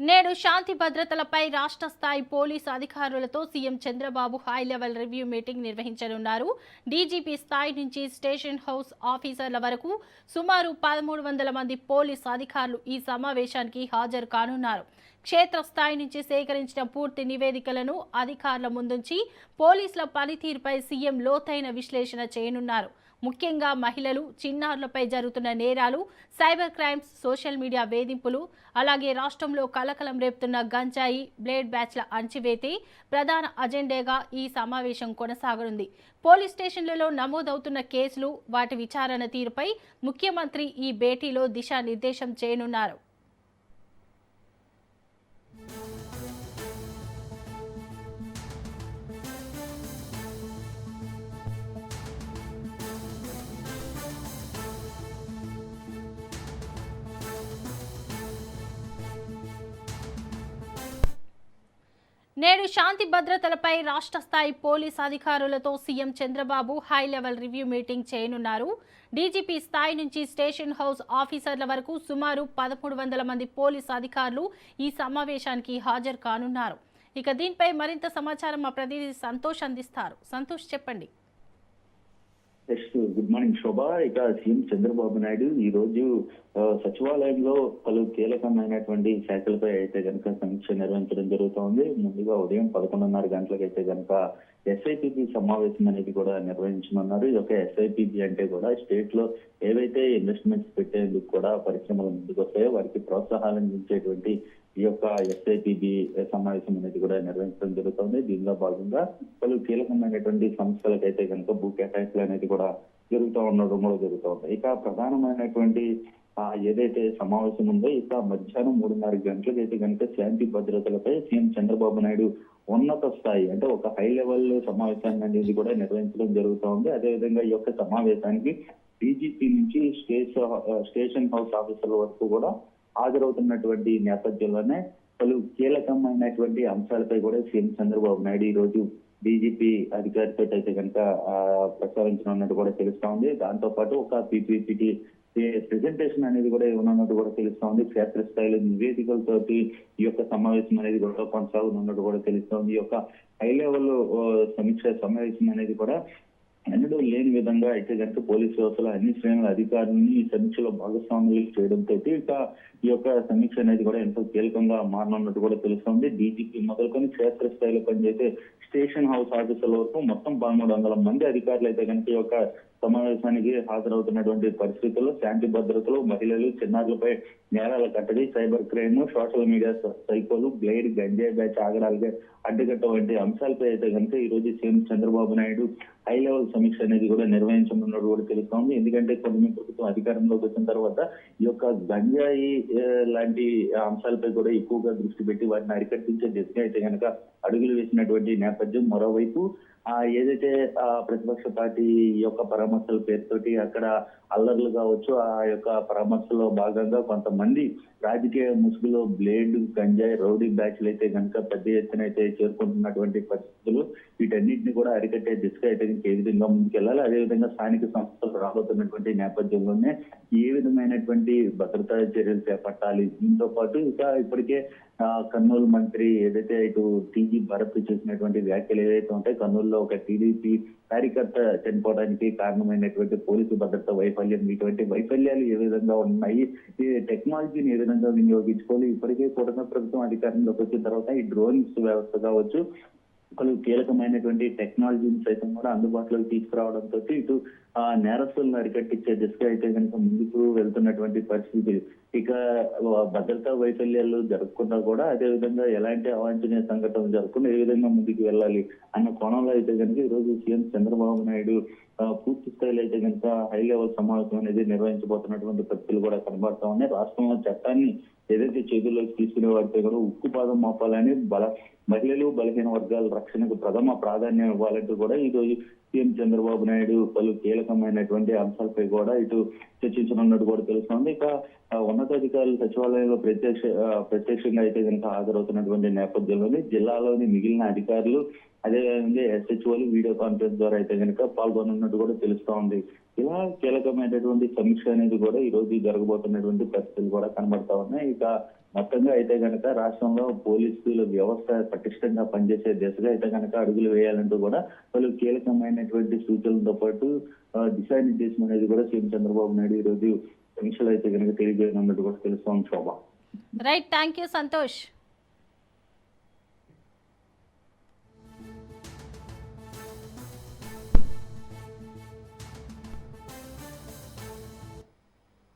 నేడు శాంతి భద్రతలపై రాష్ట్ర స్థాయి పోలీసు అధికారులతో CM Chandrababu high level review meeting నిర్వహించనున్నారు. డీజీపీ స్థాయి నుంచి స్టేషన్ హౌస్ ఆఫీసర్ల వరకు సుమారు 1300 మంది పోలీసు అధికారులు ఈ సమావేశానికి హాజరు కానున్నారు. క్షేత్రస్థాయి నుంచి సేకరించిన పూర్తి నివేదికలను అధికారుల ముందుంచి పోలీసుల పనితీరుపై సీఎం లోతైన విశ్లేషణ చేయనున్నారు. ముఖ్యంగా మహిళలు, చిన్నారులపై జరుగుతున్న నేరాలు, సైబర్ క్రైమ్స్, సోషల్ మీడియా వేధింపులు, అలాగే రాష్ట్రంలో కలకలం రేపుతున్న గంజాయి, బ్లేడ్ బ్యాచ్ల అణచివేతే ప్రధాన అజెండాగా ఈ సమావేశం కొనసాగనుంది. పోలీస్ స్టేషన్లలో నమోదవుతున్న కేసులు, వాటి విచారణ తీరుపై ముఖ్యమంత్రి ఈ భేటీలో దిశానిర్దేశం చేయనున్నారు. నేడు శాంతి భద్రతలపై రాష్ట్ర స్థాయి పోలీస్ అధికారులతో CM Chandrababu high level review meeting చేయనున్నారు. డీజీపీ స్థాయి నుంచి స్టేషన్ హౌస్ ఆఫీసర్ల వరకు సుమారు 1300 మంది పోలీసు అధికారులు ఈ సమావేశానికి హాజరు కానున్నారు. ఇక దీనిపై మరింత సమాచారం మా ప్రతినిధి సంతోష్ అందిస్తారు. సంతోష్, చెప్పండి. గుడ్ మార్నింగ్ శోభ. ఇక సీఎం చంద్రబాబు నాయుడు ఈ రోజు సచివాలయంలో పలు కీలకమైనటువంటి శాఖలపై అయితే కనుక సమీక్ష నిర్వహించడం జరుగుతోంది. ముందుగా ఉదయం 11:30 గంటలకు అయితే కనుక ఎస్ఐపిబి సమావేశం అనేది కూడా నిర్వహించనున్నారు. ఈ యొక్క ఎస్ఐపిబి అంటే కూడా స్టేట్ లో ఏవైతే ఇన్వెస్ట్మెంట్స్ పెట్టేందుకు కూడా పరిశ్రమలు ముందుకు వస్తాయో వారికి ప్రోత్సాహాలను ఇచ్చేటువంటి ఈ యొక్క ఎస్ఐపిబి సమావేశం అనేది కూడా నిర్వహించడం జరుగుతుంది. దీనిలో భాగంగా పలు కీలకమైనటువంటి సంస్థలకైతే కనుక భూ కేటాయింపులు అనేది కూడా జరుగుతూ ఉండడం కూడా జరుగుతుంది. ఇక ప్రధానమైనటువంటి ఏదైతే సమావేశం ఉందో ఇక మధ్యాహ్నం 3:30 గంటలకు అయితే కనుక శాంతి భద్రతలపై సీఎం చంద్రబాబు నాయుడు ఉన్నత స్థాయి అంటే ఒక హై లెవెల్ సమావేశాన్ని అనేది కూడా నిర్వహించడం జరుగుతూ ఉంది. అదేవిధంగా ఈ యొక్క సమావేశానికి డీజీపీ నుంచి స్టేషన్ హౌస్ ఆఫీసర్ల వరకు కూడా హాజరవుతున్నటువంటి నేపథ్యంలోనే పలు కీలకమైనటువంటి అంశాలపై కూడా సీఎం చంద్రబాబు నాయుడు ఈ రోజు డీజీపీ అధికారితో అయితే కనుక ప్రస్తావించనున్నట్టు కూడా తెలుస్తా ఉంది. దాంతో పాటు ఒక పీపీపీటీ ప్రెజెంటేషన్ అనేది కూడా ఇవ్వనున్నట్టు కూడా తెలుస్తా ఉంది. క్షేత్రస్థాయిలో నివేదికలతోటి ఈ యొక్క సమావేశం అనేది కూడా కొనసాగనున్నట్టు కూడా తెలుస్తా ఉంది. ఈ యొక్క హై లెవెల్ సమీక్ష సమావేశం అనేది కూడా ఎన్నడూ లేని విధంగా అయితే కనుక పోలీసు వ్యవస్థలో అన్ని శ్రేణుల అధికారులని ఈ సమీక్షలో భాగస్వాములు చేయడంతో ఇక ఈ యొక్క సమీక్ష అనేది కూడా ఎంతో కీలకంగా మారనున్నట్టు కూడా తెలుస్తోంది. డీజీపీ మొదలుకొని క్షేత్రస్థాయిలో పనిచేసే స్టేషన్ హౌస్ ఆఫీసర్ల వరకు మొత్తం 1300 మంది అధికారులు అయితే కనుక ఈ యొక్క సమావేశానికి హాజరవుతున్నటువంటి పరిస్థితుల్లో శాంతి భద్రతలు, మహిళలు, చిన్నారులపై నేరాల కట్టడి, సైబర్ క్రైమ్, సోషల్ మీడియా సైకోలు, బ్లేడ్, గంజాయి బ్యాచ్ ఆగడాలుగా అడ్డుకట్ట వంటి అంశాలపై అయితే కనుక ఈ రోజు CM Chandrababu Naidu high level సమీక్ష అనేది కూడా నిర్వహించనున్నట్టు కూడా తెలుస్తోంది. ఎందుకంటే కొన్ని ప్రభుత్వం అధికారంలోకి వచ్చిన తర్వాత ఈ యొక్క గంజాయి లాంటి అంశాలపై కూడా ఎక్కువగా దృష్టి పెట్టి వాటిని అరికట్టించే దిశగా అయితే కనుక అడుగులు వేసినటువంటి నేపథ్యం. మరోవైపు ఏదైతే ప్రతిపక్ష పార్టీ యొక్క పరామర్శల పేరుతోటి అక్కడ అల్లర్లు కావచ్చు, ఆ యొక్క పరామర్శలో భాగంగా కొంతమంది రాజకీయ ముసుగులో బ్లేడ్, గంజాయి, రౌడీ బ్యాచ్లు అయితే కనుక పెద్ద ఎత్తున అయితే చేరుకుంటున్నటువంటి పరిస్థితులు, వీటన్నిటిని కూడా అరికట్టే దిశగా అయితే ఏ విధంగా ముందుకెళ్లాలి, అదేవిధంగా స్థానిక సంస్థలు రాబోతున్నటువంటి నేపథ్యంలోనే ఏ విధమైనటువంటి భద్రతా చర్యలు చేపట్టాలి. దీంతో పాటు ఇప్పటికే కర్నూలు మంత్రి ఏదైతే ఇటు టీజీ భరత్ చేసినటువంటి వ్యాఖ్యలు ఏదైతే ఉంటాయి, కర్నూలులో ఒక టీడీపీ కార్యకర్త చనిపోవడానికి కారణమైనటువంటి పోలీసు భద్రత వైఫల్యం, ఇటువంటి వైఫల్యాలు ఏ విధంగా ఉన్నాయి, ఈ టెక్నాలజీని ఏ విధంగా వినియోగించుకోవాలి. ఇప్పటికే కూటమి ప్రభుత్వం అధికారంలోకి వచ్చిన తర్వాత ఈ డ్రోన్స్ వ్యవస్థ కావచ్చు, పలు కీలకమైనటువంటి టెక్నాలజీని సైతం కూడా అందుబాటులోకి తీసుకురావడంతో ఇటు నేరస్తులను అరికట్టించే దిశగా అయితే కనుక ముందుకు వెళ్తున్నటువంటి పరిస్థితి. ఇక భద్రతా వైఫల్యాలు జరగకుండా కూడా అదే విధంగా ఎలాంటి అవాంఛనీయ సంఘటనలు జరగకుండా ఏ విధంగా ముందుకు వెళ్ళాలి అన్న కోణంలో అయితే కనుక ఈ రోజు సీఎం చంద్రబాబు నాయుడు పూర్తి స్థాయిలో అయితే కనుక హై లెవెల్ సమావేశం అనేది నిర్వహించబోతున్నటువంటి పరిస్థితులు కూడా కనబడతా ఉన్నాయి. రాష్ట్రంలో చట్టాన్ని ఏదైతే చేతుల్లోకి తీసుకునే వారిపై కూడా ఉక్కుపాదం మోపాలని, మహిళలు, బలహీన వర్గాల రక్షణకు ప్రథమ ప్రాధాన్యం ఇవ్వాలంటూ కూడా ఈ రోజు సీఎం చంద్రబాబు నాయుడు పలు కీలకమైనటువంటి అంశాలపై కూడా ఇటు చర్చించనున్నట్టు కూడా తెలుస్తోంది. ఇక ఉన్నతాధికారులు సచివాలయంలో ప్రత్యక్షంగా అయితే కనుక హాజరవుతున్నటువంటి నేపథ్యంలోనే జిల్లాలోని మిగిలిన అధికారులు అదేవిధంగా ఎస్హెచ్ఓలు వీడియో కాన్ఫరెన్స్ ద్వారా అయితే కనుక పాల్గొనున్నట్టు కూడా తెలుస్తా ఉంది. ఇలా కీలకమైనటువంటి సమీక్ష అనేది కూడా ఈ రోజు జరగబోతున్నటువంటి పరిస్థితులు కూడా కనబడతా ఉన్నాయి. ఇక మొత్తంగా అయితే కనుక రాష్ట్రంలో పోలీసుల వ్యవస్థ పటిష్టంగా పనిచేసే దిశగా అయితే కనుక అడుగులు వేయాలంటూ కూడా పలు కీలకమైనటువంటి సూచనలతో పాటు దిశానిర్దేశం అనేది కూడా సీఎం చంద్రబాబు నాయుడు ఈ రోజు సమీక్షలు అయితే కనుక తెలియజేయనున్నట్టు కూడా తెలుస్తోంది Shobha. Right, thank you Santosh.